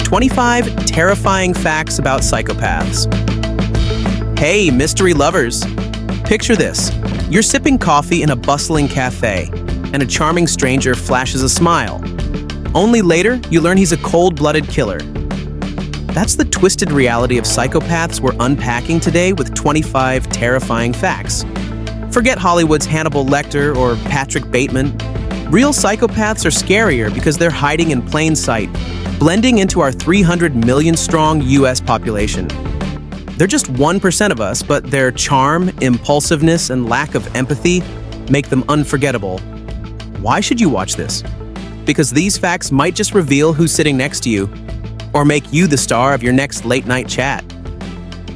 25 terrifying facts about psychopaths. Hey, mystery lovers! Picture this. You're sipping coffee in a bustling cafe, and a charming stranger flashes a smile. Only later, you learn he's a cold-blooded killer. That's the twisted reality of psychopaths we're unpacking today with 25 terrifying facts. Forget Hollywood's Hannibal Lecter or Patrick Bateman. Real psychopaths are scarier because they're hiding in plain sight, blending into our 300 million-strong U.S. population. They're just 1% of us, but their charm, impulsiveness, and lack of empathy make them unforgettable. Why should you watch this? Because these facts might just reveal who's sitting next to you, or make you the star of your next late-night chat.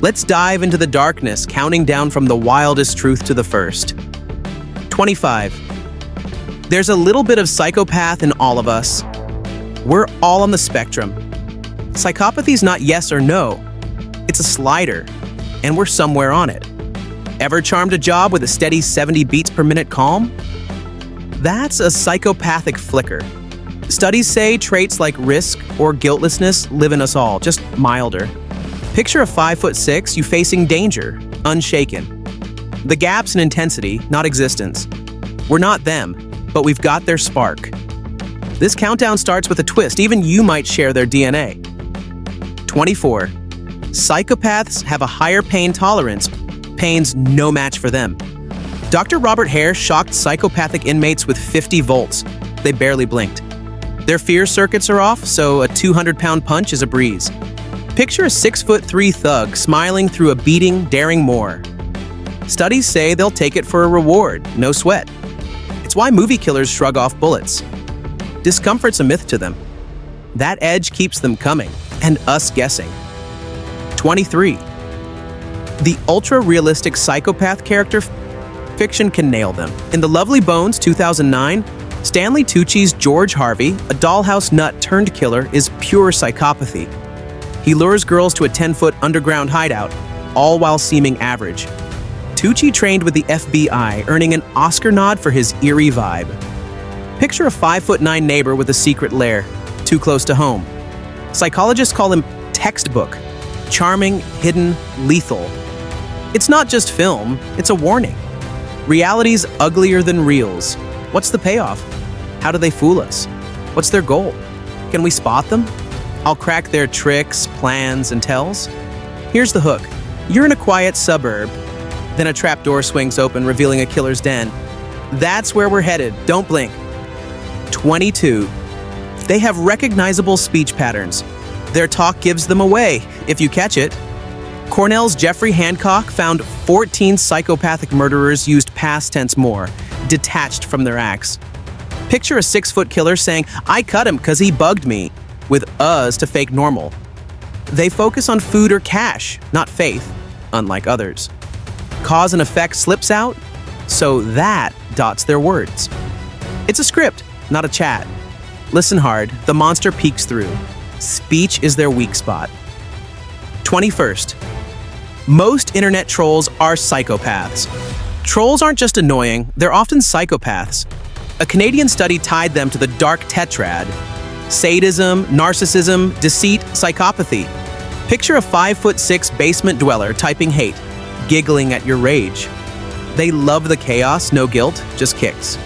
Let's dive into the darkness, counting down from the wildest truth to the first. 25. There's a little bit of psychopath in all of us. We're all on the spectrum. Psychopathy's not yes or no. It's a slider, and we're somewhere on it. Ever charmed a job with a steady 70 beats per minute calm? That's a psychopathic flicker. Studies say traits like risk or guiltlessness live in us all, just milder. Picture a 5'6" you facing danger, unshaken. The gap's in intensity, not existence. We're not them, but we've got their spark. This countdown starts with a twist. Even you might share their DNA. 24. Psychopaths have a higher pain tolerance. Pain's no match for them. Dr. Robert Hare shocked psychopathic inmates with 50 volts. They barely blinked. Their fear circuits are off, so a 200-pound punch is a breeze. Picture a 6'3" thug smiling through a beating, daring more. Studies say they'll take it for a reward, no sweat. It's why movie killers shrug off bullets. Discomfort's a myth to them. That edge keeps them coming, and us guessing. 23. The ultra-realistic psychopath character fiction can nail them. In The Lovely Bones, 2009, Stanley Tucci's George Harvey, a dollhouse nut-turned killer, is pure psychopathy. He lures girls to a 10-foot underground hideout, all while seeming average. Tucci trained with the FBI, earning an Oscar nod for his eerie vibe. Picture a 5'9" neighbor with a secret lair, too close to home. Psychologists call him textbook. Charming, hidden, lethal. It's not just film, it's a warning. Reality's uglier than reels. What's the payoff? How do they fool us? What's their goal? Can we spot them? I'll crack their tricks, plans, and tells. Here's the hook. You're in a quiet suburb. Then a trapdoor swings open, revealing a killer's den. That's where we're headed. Don't blink. 22. They have recognizable speech patterns. Their talk gives them away, if you catch it. Cornell's Jeffrey Hancock found 14 psychopathic murderers used past tense more, detached from their acts. Picture a 6-foot killer saying, "I cut him because he bugged me," with us to fake normal. They focus on food or cash, not faith, unlike others. Cause and effect slips out, so that dots their words. It's a script, not a chat. Listen hard, the monster peeks through. Speech is their weak spot. 21st. Most internet trolls are psychopaths. Trolls aren't just annoying, they're often psychopaths. A Canadian study tied them to the dark tetrad: sadism, narcissism, deceit, psychopathy. Picture a 5'6" basement dweller typing hate, giggling at your rage. They love the chaos, no guilt, just kicks.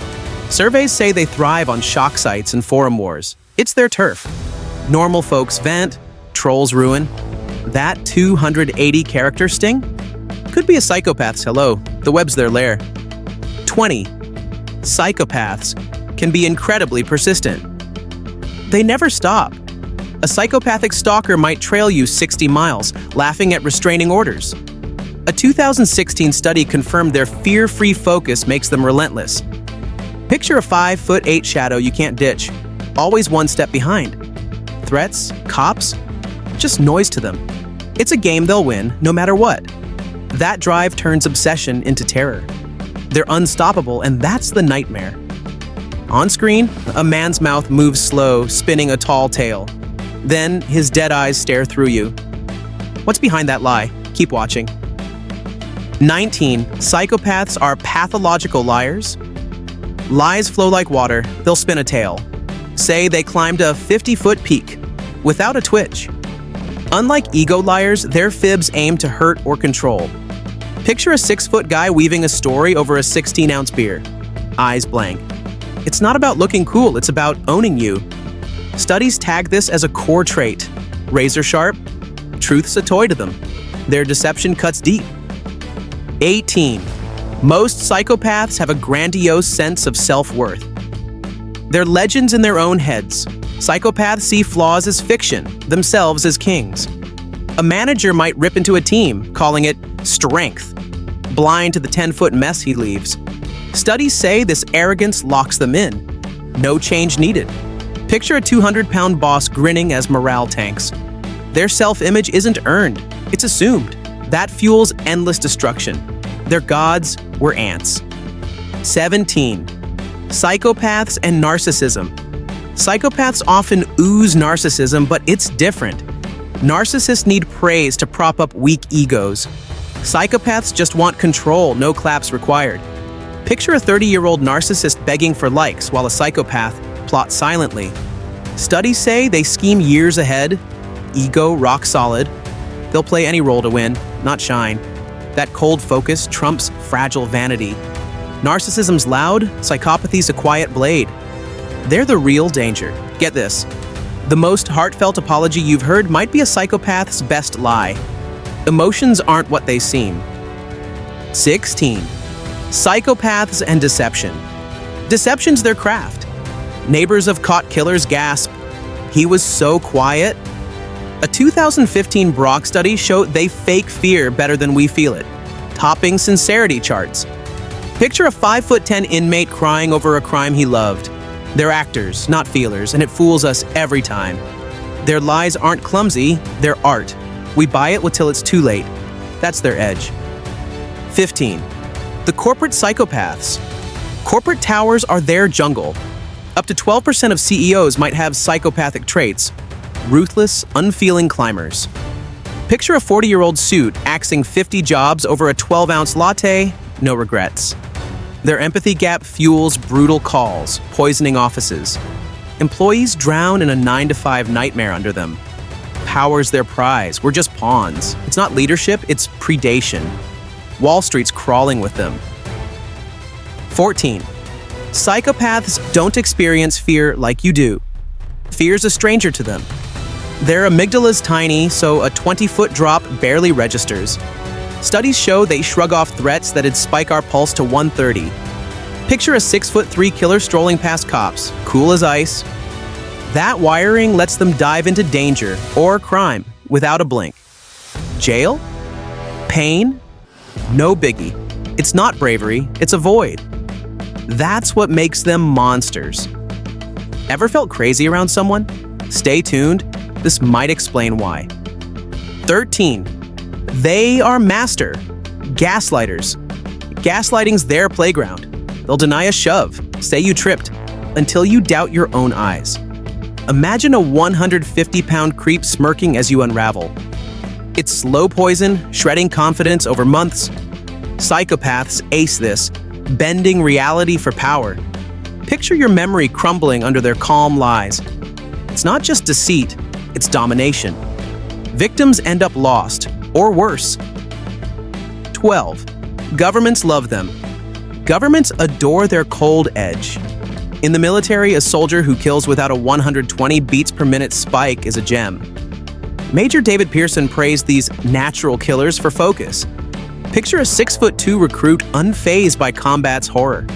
Surveys say they thrive on shock sites and forum wars. It's their turf. Normal folks vent, trolls ruin. That 280 character sting? Could be a psychopath's hello. The web's their lair. 20. Psychopaths can be incredibly persistent. They never stop. A psychopathic stalker might trail you 60 miles, laughing at restraining orders. A 2016 study confirmed their fear-free focus makes them relentless. Picture a 5'8" shadow you can't ditch, always one step behind. Threats, cops, just noise to them. It's a game they'll win, no matter what. That drive turns obsession into terror. They're unstoppable, and that's the nightmare. On screen, a man's mouth moves slow, spinning a tall tale. Then, his dead eyes stare through you. What's behind that lie? Keep watching. 19. Psychopaths are pathological liars. Lies flow like water, they'll spin a tale. Say they climbed a 50-foot peak. without a twitch. Unlike ego liars, their fibs aim to hurt or control. Picture a 6-foot guy weaving a story over a 16-ounce beer. Eyes blank. It's not about looking cool, it's about owning you. Studies tag this as a core trait. Razor sharp, truth's a toy to them. Their deception cuts deep. 18. Most psychopaths have a grandiose sense of self-worth. They're legends in their own heads. Psychopaths see flaws as fiction, themselves as kings. A manager might rip into a team, calling it strength, blind to the 10-foot mess he leaves. Studies say this arrogance locks them in. No change needed. Picture a 200-pound boss grinning as morale tanks. Their self-image isn't earned, it's assumed. That fuels endless destruction. Their gods were ants. 17. Psychopaths and narcissism. Psychopaths often ooze narcissism, but it's different. Narcissists need praise to prop up weak egos. Psychopaths just want control, no claps required. Picture a 30-year-old narcissist begging for likes while a psychopath plots silently. Studies say they scheme years ahead, ego rock solid. They'll play any role to win, not shine. That cold focus trumps fragile vanity. Narcissism's loud, psychopathy's a quiet blade. They're the real danger. Get this. The most heartfelt apology you've heard might be a psychopath's best lie. Emotions aren't what they seem. 16. Psychopaths and deception. Deception's their craft. Neighbors of caught killers gasp, "He was so quiet." A 2015 Brock study showed they fake fear better than we feel it, topping sincerity charts. Picture a 5'10" inmate crying over a crime he loved. They're actors, not feelers, and it fools us every time. Their lies aren't clumsy, they're art. We buy it till it's too late. That's their edge. 15. The corporate psychopaths. Corporate towers are their jungle. Up to 12% of CEOs might have psychopathic traits. Ruthless, unfeeling climbers. Picture a 40-year-old suit axing 50 jobs over a 12-ounce latte, no regrets. Their empathy gap fuels brutal calls, poisoning offices. Employees drown in a 9-to-5 nightmare under them. Power's their prize. We're just pawns. It's not leadership, it's predation. Wall Street's crawling with them. 14. Psychopaths don't experience fear like you do. Fear's a stranger to them. Their amygdala's tiny, so a 20-foot drop barely registers. Studies show they shrug off threats that'd spike our pulse to 130. Picture a 6'3" killer strolling past cops, cool as ice. That wiring lets them dive into danger or crime without a blink. Jail? Pain? No biggie. It's not bravery, it's a void. That's what makes them monsters. Ever felt crazy around someone? Stay tuned, this might explain why. 13. They are master gaslighters. Gaslighting's their playground. They'll deny a shove, say you tripped, until you doubt your own eyes. Imagine a 150-pound creep smirking as you unravel. It's slow poison, shredding confidence over months. Psychopaths ace this, bending reality for power. Picture your memory crumbling under their calm lies. It's not just deceit, it's domination. Victims end up lost, or worse. 12. Governments love them. Governments adore their cold edge. In the military, a soldier who kills without a 120 beats per minute spike is a gem. Major David Pearson praised these natural killers for focus. Picture a 6'2" recruit unfazed by combat's horror.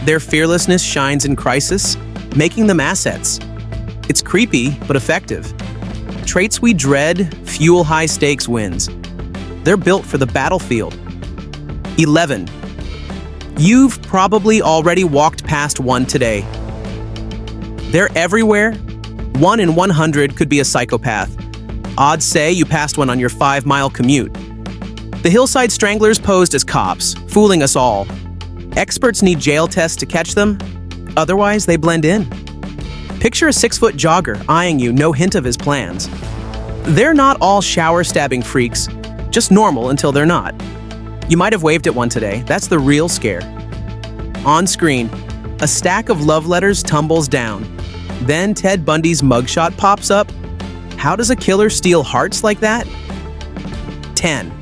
Their fearlessness shines in crisis, making them assets. It's creepy, but effective. Traits we dread fuel high-stakes wins. They're built for the battlefield. 11. You've probably already walked past one today. They're everywhere. 1 in 100 could be a psychopath. Odds say you passed one on your 5-mile commute. The hillside stranglers posed as cops, fooling us all. Experts need jail tests to catch them. Otherwise, they blend in. Picture a 6-foot jogger eyeing you, no hint of his plans. They're not all shower-stabbing freaks, just normal until they're not. You might have waved at one today. That's the real scare. On screen, a stack of love letters tumbles down. Then Ted Bundy's mugshot pops up. How does a killer steal hearts like that? 10.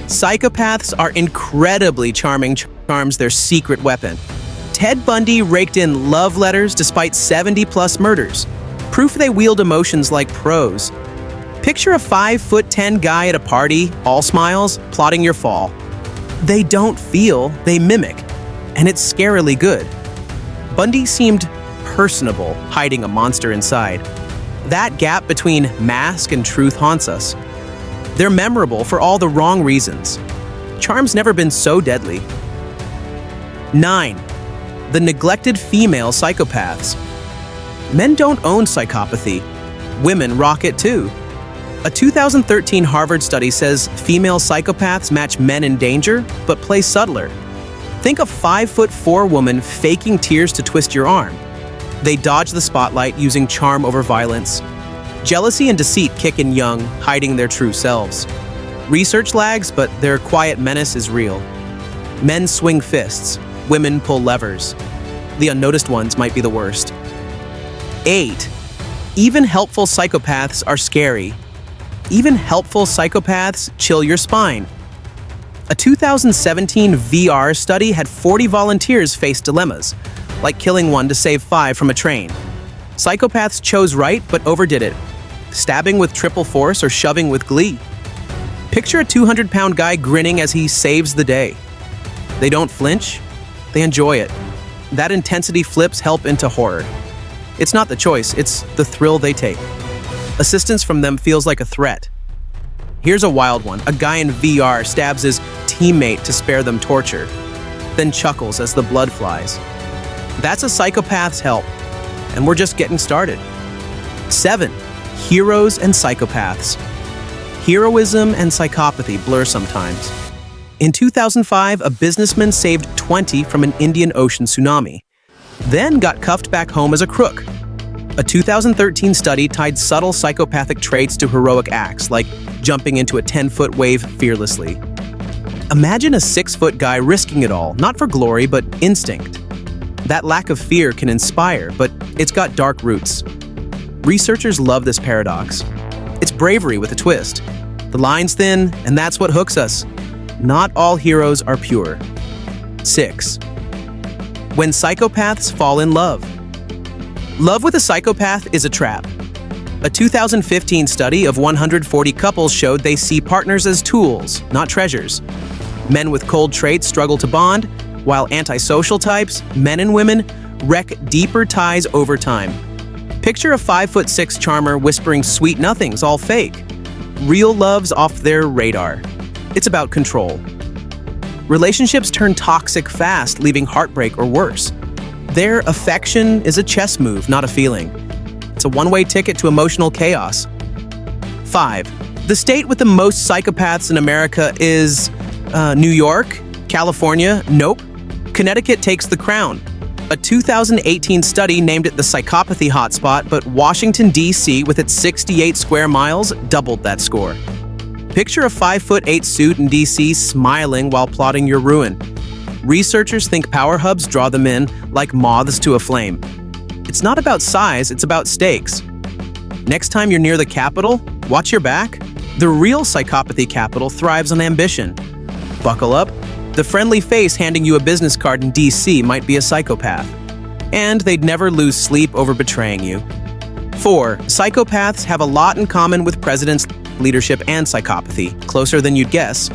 Psychopaths are incredibly charming charms their secret weapon. Ted Bundy raked in love letters despite 70-plus murders. Proof they wield emotions like pros. Picture a 5'10" guy at a party, all smiles, plotting your fall. They don't feel, they mimic, and it's scarily good. Bundy seemed personable, hiding a monster inside. That gap between mask and truth haunts us. They're memorable for all the wrong reasons. Charm's never been so deadly. 9. The neglected female psychopaths. Men don't own psychopathy. Women rock it too. A 2013 Harvard study says female psychopaths match men in danger, but play subtler. Think a 5'4" woman faking tears to twist your arm. They dodge the spotlight using charm over violence. Jealousy and deceit kick in young, hiding their true selves. Research lags, but their quiet menace is real. Men swing fists, women pull levers. The unnoticed ones might be the worst. 8. Even helpful psychopaths are scary. Even helpful psychopaths chill your spine. A 2017 VR study had 40 volunteers face dilemmas, like killing one to save 5 from a train. Psychopaths chose right but overdid it, stabbing with triple force or shoving with glee. Picture a 200-pound guy grinning as he saves the day. They don't flinch, they enjoy it. That intensity flips help into horror. It's not the choice, it's the thrill they take. Assistance from them feels like a threat. Here's a wild one. A guy in VR stabs his teammate to spare them torture, then chuckles as the blood flies. That's a psychopath's help, and we're just getting started. 7. Heroes and psychopaths. Heroism and psychopathy blur sometimes. In 2005, a businessman saved 20 from an Indian Ocean tsunami, then got cuffed back home as a crook. A 2013 study tied subtle psychopathic traits to heroic acts, like jumping into a 10-foot wave fearlessly. Imagine a 6-foot guy risking it all, not for glory, but instinct. That lack of fear can inspire, but it's got dark roots. Researchers love this paradox. It's bravery with a twist. The line's thin, and that's what hooks us. Not all heroes are pure. 6. When psychopaths fall in love. Love with a psychopath is a trap. A 2015 study of 140 couples showed they see partners as tools, not treasures. Men with cold traits struggle to bond, while antisocial types, men and women, wreck deeper ties over time. Picture a 5'6" charmer whispering sweet nothings, all fake. Real love's off their radar. It's about control. Relationships turn toxic fast, leaving heartbreak or worse. Their affection is a chess move, not a feeling. It's a one-way ticket to emotional chaos. 5. The state with the most psychopaths in America is New York, California, nope. Connecticut takes the crown. A 2018 study named it the psychopathy hotspot, but Washington, D.C., with its 68 square miles, doubled that score. Picture a 5'8" suit in D.C. smiling while plotting your ruin. Researchers think power hubs draw them in like moths to a flame. It's not about size, it's about stakes. Next time you're near the Capitol, watch your back. The real psychopathy capital thrives on ambition. Buckle up. The friendly face handing you a business card in DC might be a psychopath. And they'd never lose sleep over betraying you. 4. Psychopaths have a lot in common with presidents, leadership, and psychopathy, closer than you'd guess.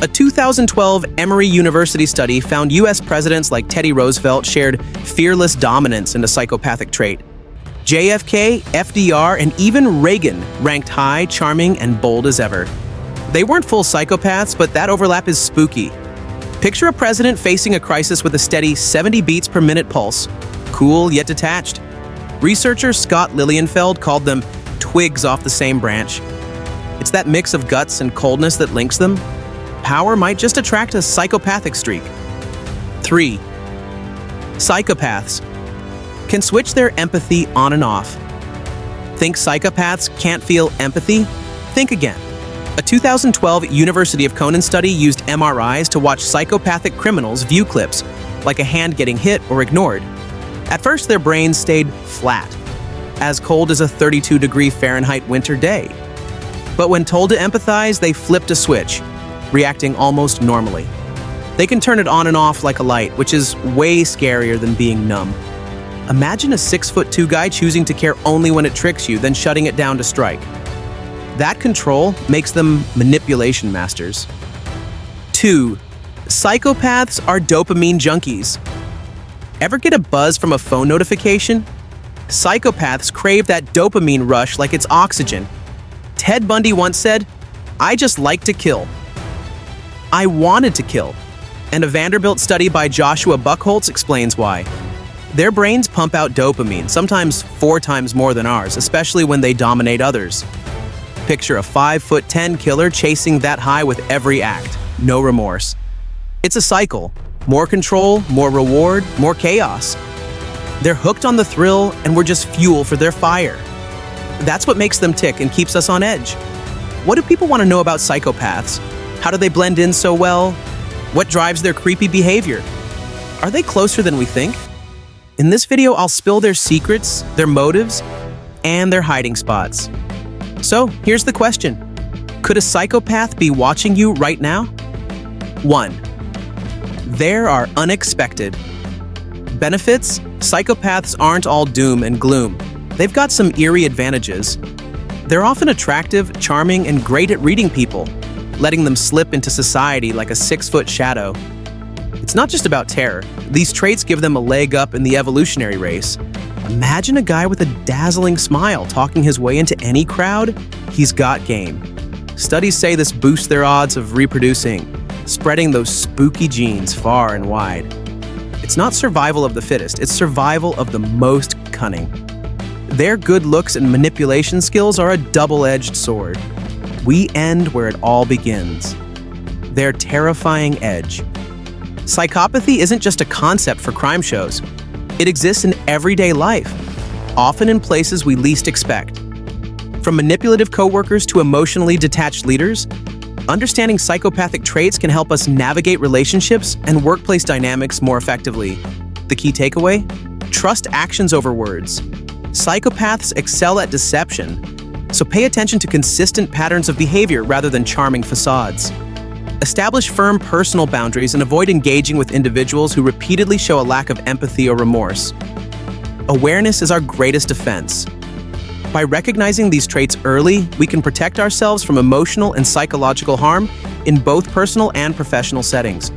A 2012 Emory University study found U.S. presidents like Teddy Roosevelt shared fearless dominance in a psychopathic trait. JFK, FDR, and even Reagan ranked high, charming, and bold as ever. They weren't full psychopaths, but that overlap is spooky. Picture a president facing a crisis with a steady 70 beats per minute pulse. Cool, yet detached. Researcher Scott Lilienfeld called them twigs off the same branch. It's that mix of guts and coldness that links them. Power might just attract a psychopathic streak. 3. Psychopaths can switch their empathy on and off. Think psychopaths can't feel empathy? Think again. A 2012 University of Conan study used MRIs to watch psychopathic criminals view clips, like a hand getting hit or ignored. At first, their brains stayed flat. as cold as a 32-degree Fahrenheit winter day. But when told to empathize, they flipped a switch, reacting almost normally. They can turn it on and off like a light, which is way scarier than being numb. Imagine a 6'2" guy choosing to care only when it tricks you, then shutting it down to strike. That control makes them manipulation masters. 2. Psychopaths are dopamine junkies. Ever get a buzz from a phone notification? Psychopaths crave that dopamine rush like it's oxygen. Ted Bundy once said, "I just like to kill." I wanted to kill. And a Vanderbilt study by Joshua Buchholz explains why. Their brains pump out dopamine, sometimes 4 times more than ours, especially when they dominate others. Picture a 5'10" killer chasing that high with every act, no remorse. It's a cycle. More control, more reward, more chaos. They're hooked on the thrill, and we're just fuel for their fire. That's what makes them tick and keeps us on edge. What do people want to know about psychopaths? How do they blend in so well? What drives their creepy behavior? Are they closer than we think? In this video, I'll spill their secrets, their motives, and their hiding spots. So, here's the question. Could a psychopath be watching you right now? 1. There are unexpected benefits. Psychopaths aren't all doom and gloom. They've got some eerie advantages. They're often attractive, charming, and great at reading people, letting them slip into society like a 6-foot shadow. It's not just about terror. These traits give them a leg up in the evolutionary race. Imagine a guy with a dazzling smile talking his way into any crowd. He's got game. Studies say this boosts their odds of reproducing, spreading those spooky genes far and wide. It's not survival of the fittest, it's survival of the most cunning. Their good looks and manipulation skills are a double-edged sword. We end where it all begins. Their terrifying edge. Psychopathy isn't just a concept for crime shows. It exists in everyday life, often in places we least expect. From manipulative coworkers to emotionally detached leaders, understanding psychopathic traits can help us navigate relationships and workplace dynamics more effectively. The key takeaway? Trust actions over words. Psychopaths excel at deception, so pay attention to consistent patterns of behavior rather than charming facades. Establish firm personal boundaries and avoid engaging with individuals who repeatedly show a lack of empathy or remorse. Awareness is our greatest defense. By recognizing these traits early, we can protect ourselves from emotional and psychological harm in both personal and professional settings.